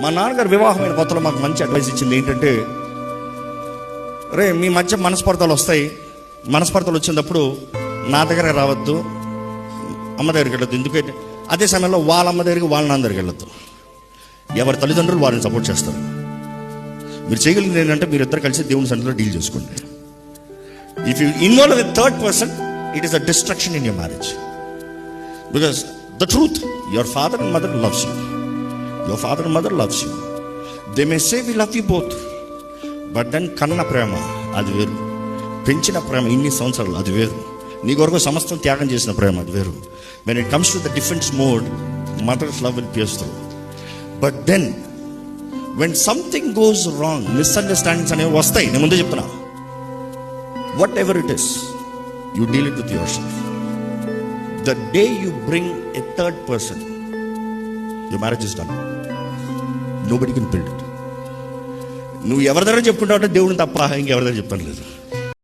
మా నాన్నగారు వివాహమైన కొత్తలో మాకు మంచి అడ్వైస్ ఇచ్చింది ఏంటంటే, రే మీ మధ్య మనస్పర్ధలు వస్తాయి, మనస్పర్ధలు వచ్చినప్పుడు నా దగ్గర రావద్దు, అమ్మ దగ్గరికి వెళ్ళొద్దు. ఎందుకంటే అదే సమయంలో వాళ్ళ అమ్మ దగ్గరికి వాళ్ళ నాన్న దగ్గరికి వెళ్ళొద్దు. ఎవరి తల్లిదండ్రులు వారిని సపోర్ట్ చేస్తారు. మీరు చేయగలిగింది ఏంటంటే మీరిద్దరు కలిసి దేవుని సన్నిధిలో డీల్ చేసుకోండి. If you involve with third person, it is a destruction in your marriage. Because the truth, your father and mother loves you. Your father and mother loves you. They may say we love you both, but then కన్న ప్రేమ అది వేరు, పెంచిన ప్రేమ ఇన్ని సంవత్సరాలు అది వేరు, నీ కొరకు సమస్తం త్యాగం చేసిన ప్రేమ అది వేరు. When it comes to the defense mode, mother's love will pierce through. But then when something goes wrong, misunderstandings అనేవి వస్తాయి. నేను ముందే చెప్తున్నా, whatever it is, you deal it with yourself. The day you bring a third person, your marriage is done. Nobody can build it. నువ్వు ఎవరి దగ్గర చెప్పుకుంటావు అంటే దేవుడిని తప్ప ఇంకెవరి దగ్గర చెప్పడం లేదు.